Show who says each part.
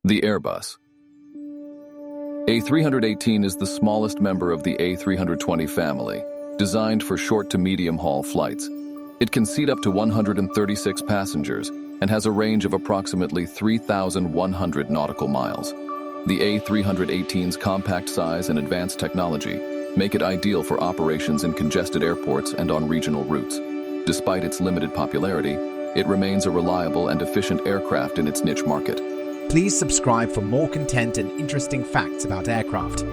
Speaker 1: The Airbus A318 is the smallest member of the A320 family, designed for short to medium-haul flights. It can seat up to 136 passengers and has a range of approximately 3,100 nautical miles. The A318's compact size and advanced technology make it ideal for operations in congested airports and on regional routes. Despite its limited popularity, it remains a reliable and efficient aircraft in its niche market.
Speaker 2: Please subscribe for more content and interesting facts about aircraft.